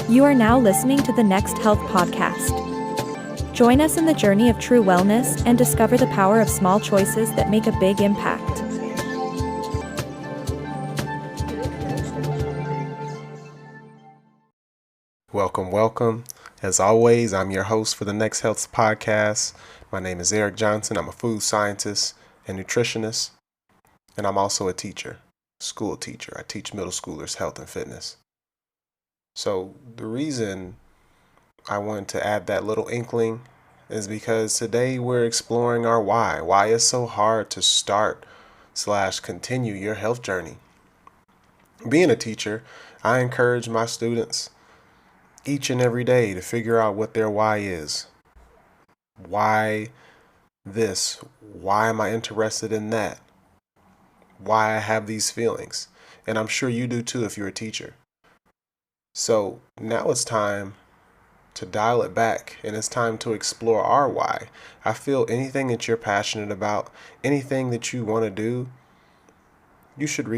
You are now listening to the NxHealth Podcast. Join us in the journey of true wellness and discover the power of small choices that make a big impact. Welcome. As always, I'm your host for the NxHealth Podcast. My name is Eric Johnson. I'm a food scientist and nutritionist, and I'm also a teacher, school teacher. I teach middle schoolers health and fitness. So the reason I wanted to add that little inkling is because today we're exploring our why. Why it's so hard to start/continue your health journey. Being a teacher, I encourage my students each and every day to figure out what their why is. Why this? Why am I interested in that? Why I have these feelings? And I'm sure you do too if you're a teacher. So now it's time to dial it back, and it's time to explore our why. I feel anything that you're passionate about, anything that you want to do, you should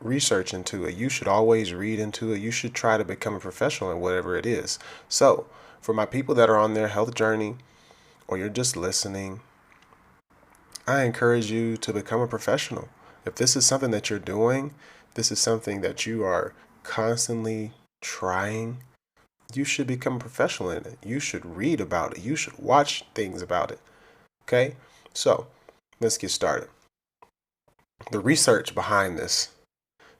research into it. You should always read into it. You should try to become a professional in whatever it is. So for my people that are on their health journey, or you're just listening, I encourage you to become a professional. If this is something that you're doing, this is something that you are constantly trying, you should become a professional in it. You should read about it. You should watch things about it. Okay? So let's get started. The research behind this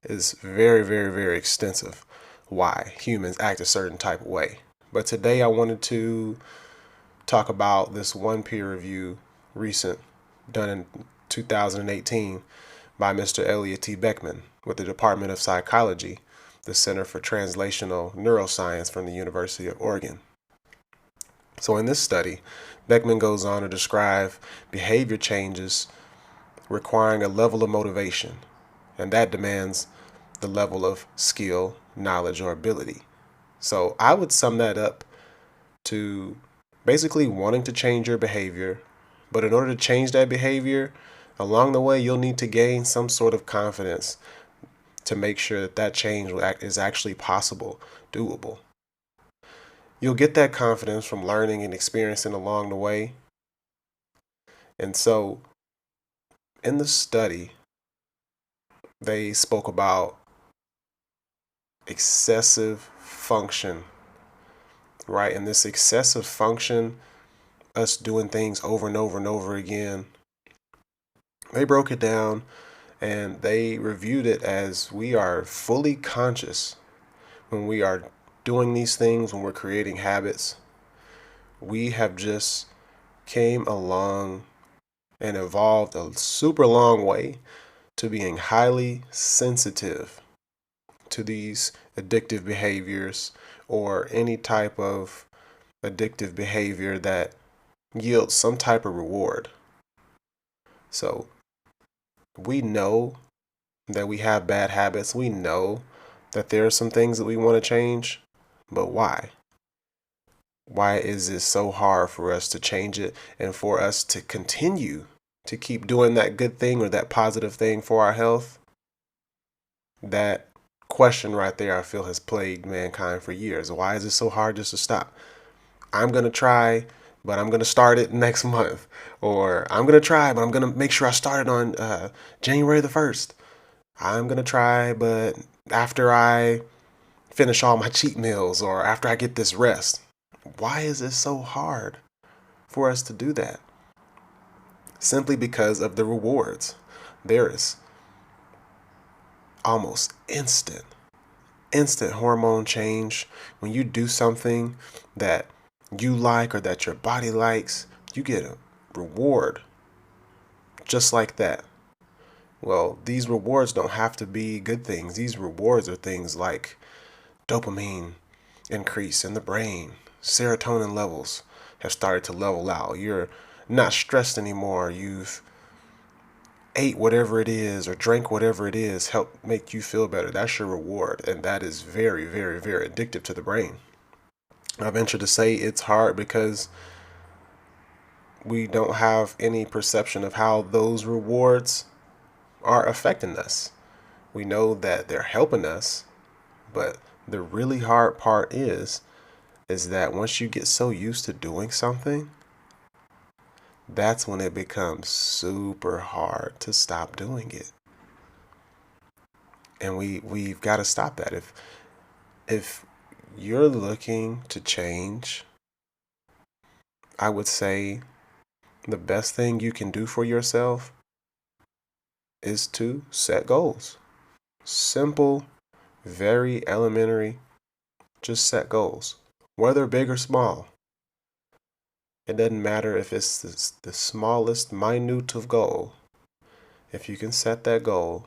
is very, very, very extensive. Why humans act a certain type of way. But today I wanted to talk about this one peer review done in 2018 by Mr. Elliot T. Beckman with the Department of Psychology, the Center for Translational Neuroscience from the University of Oregon. So in this study, Beckman goes on to describe behavior changes requiring a level of motivation, and that demands the level of skill, knowledge, or ability. So I would sum that up to basically wanting to change your behavior, but in order to change that behavior, along the way, you'll need to gain some sort of confidence to make sure that that change is actually possible, doable. You'll get that confidence from learning and experiencing along the way. And so in the study, they spoke about excessive function, right? And this excessive function, us doing things over and over and over again, they broke it down and they reviewed it as we are fully conscious when we are doing these things, when we're creating habits. We have just came along and evolved a super long way to being highly sensitive to these addictive behaviors or any type of addictive behavior that yields some type of reward. So we know that we have bad habits. We know that there are some things that we want to change, but why? Why is it so hard for us to change it and for us to continue to keep doing that good thing or that positive thing for our health? That question right there, I feel, has plagued mankind for years. Why is it so hard just to stop? I'm going to try, but I'm going to start it next month. Or I'm going to try, but I'm going to make sure I start it on January the 1st. I'm going to try, but after I finish all my cheat meals or after I get this rest. Why is it so hard for us to do that? Simply because of the rewards. There is almost instant hormone change. When you do something that you like or that your body likes, you get a reward just like that. Well, these rewards don't have to be good things. These rewards are things like dopamine increase in the brain. Serotonin levels have started to level out. You're not stressed anymore. You've ate whatever it is or drank whatever it is, help make you feel better. That's your reward. And that is very, very, very addictive to the brain. I venture to say it's hard because we don't have any perception of how those rewards are affecting us. We know that they're helping us, but The really hard part is that once you get so used to doing something, that's when it becomes super hard to stop doing it. And we've got to stop that. If you're looking to change, I would say the best thing you can do for yourself is to set goals. Simple, very elementary, just set goals. Whether big or small. It doesn't matter if it's the smallest minute of goal. If you can set that goal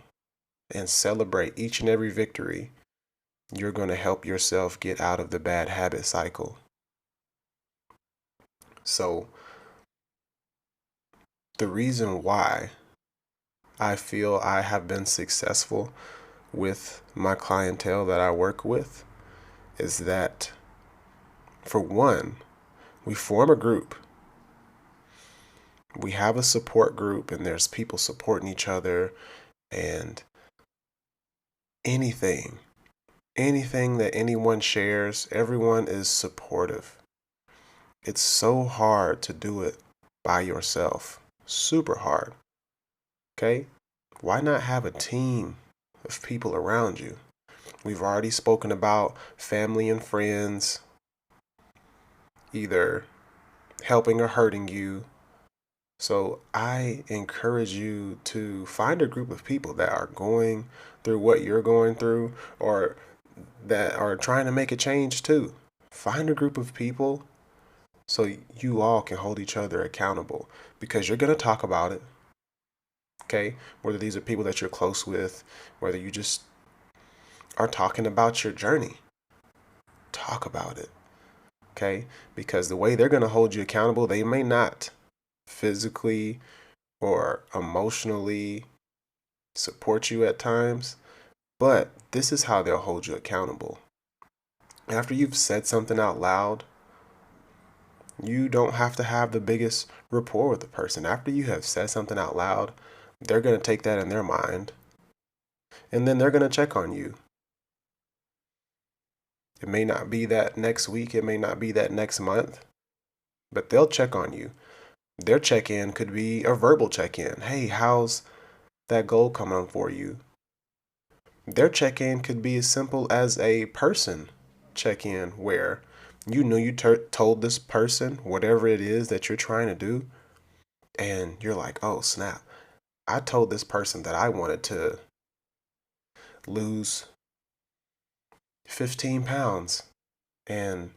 and celebrate each and every victory, you're going to help yourself get out of the bad habit cycle. So, the reason why I feel I have been successful with my clientele that I work with is that, for one, we form a group. We have a support group, and there's people supporting each other, and anything that anyone shares, everyone is supportive. It's so hard to do it by yourself. Super hard. Okay? Why not have a team of people around you? We've already spoken about family and friends either helping or hurting you. So I encourage you to find a group of people that are going through what you're going through, or that are trying to make a change too. Find a group of people so you all can hold each other accountable, because you're going to talk about it. Okay? Whether these are people that you're close with, whether you just are talking about your journey, talk about it. Okay? Because the way they're going to hold you accountable, they may not physically or emotionally support you at times, but this is how they'll hold you accountable. After you've said something out loud, you don't have to have the biggest rapport with the person. After you have said something out loud, they're going to take that in their mind, and then they're going to check on you. It may not be that next week, it may not be that next month, but they'll check on you. Their check-in could be a verbal check-in. Hey, how's that goal coming for you? Their check-in could be as simple as a person check-in, where you know you told this person whatever it is that you're trying to do, and you're like, oh snap, I told this person that I wanted to lose 15 pounds, and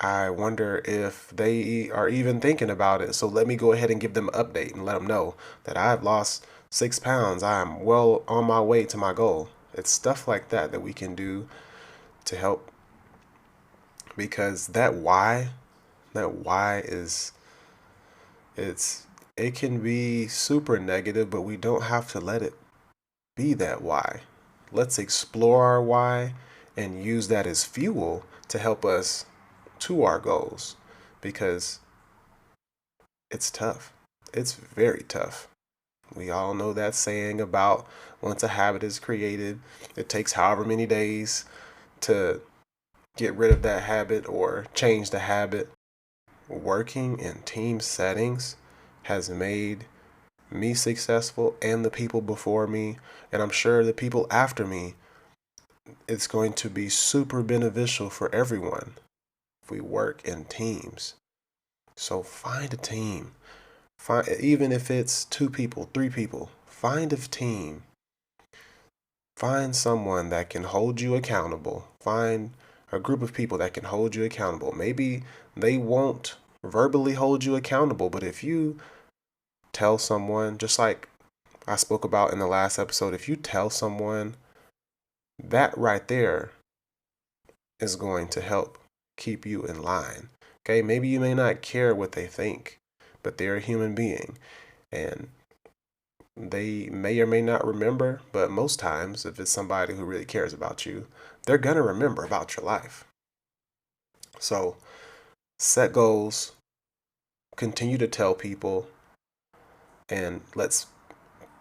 I wonder if they are even thinking about it. So let me go ahead and give them an update and let them know that I've lost 6 pounds. I'm well on my way to my goal. It's stuff like that that we can do to help, because that why is, it can be super negative, but we don't have to let it be that why. Let's explore our why and use that as fuel to help us to our goals, because it's tough. It's very tough. We all know that saying about once a habit is created, it takes however many days to get rid of that habit or change the habit. Working in team settings has made me successful, and the people before me, and I'm sure the people after me. It's going to be super beneficial for everyone if we work in teams. So find a team. Even if it's 2 people, 3 people, find a team. Find someone that can hold you accountable. Find a group of people that can hold you accountable. Maybe they won't verbally hold you accountable, but if you tell someone, just like I spoke about in the last episode, if you tell someone, that right there is going to help keep you in line. Okay, maybe you may not care what they think, but they're a human being, and they may or may not remember, but most times, if it's somebody who really cares about you, they're gonna remember about your life. So set goals, continue to tell people, and let's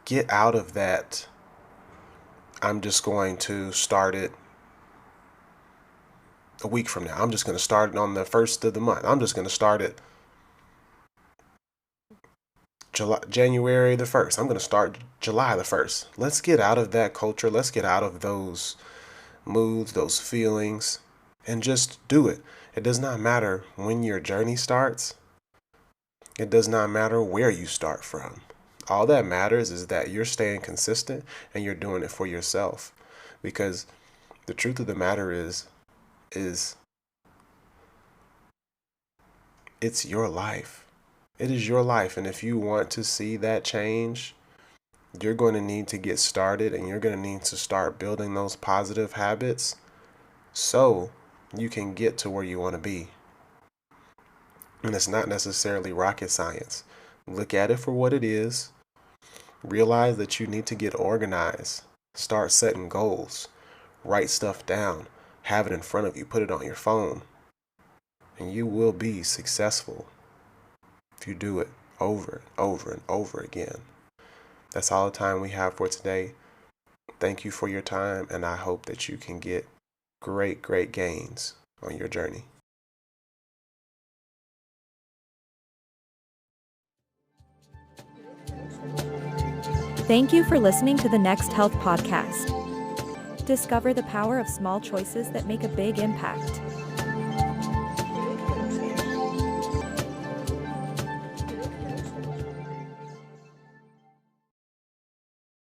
get out of that I'm just going to start it a week from now. I'm just going to start it on the first of the month. I'm just going to start it January the 1st. I'm going to start July the 1st. Let's get out of that culture. Let's get out of those moods, those feelings, and just do it. It does not matter when your journey starts. It does not matter where you start from. All that matters is that you're staying consistent and you're doing it for yourself. Because the truth of the matter is it's your life. It is your life. And if you want to see that change, you're going to need to get started, and you're going to need to start building those positive habits so you can get to where you want to be. And it's not necessarily rocket science. Look at it for what it is. Realize that you need to get organized. Start setting goals. Write stuff down. Have it in front of you. Put it on your phone. And you will be successful if you do it over and over and over again. That's all the time we have for today. Thank you for your time, and I hope that you can get great gains on your journey. Thank you for listening to the NxHealth Podcast. Discover the power of small choices that make a big impact.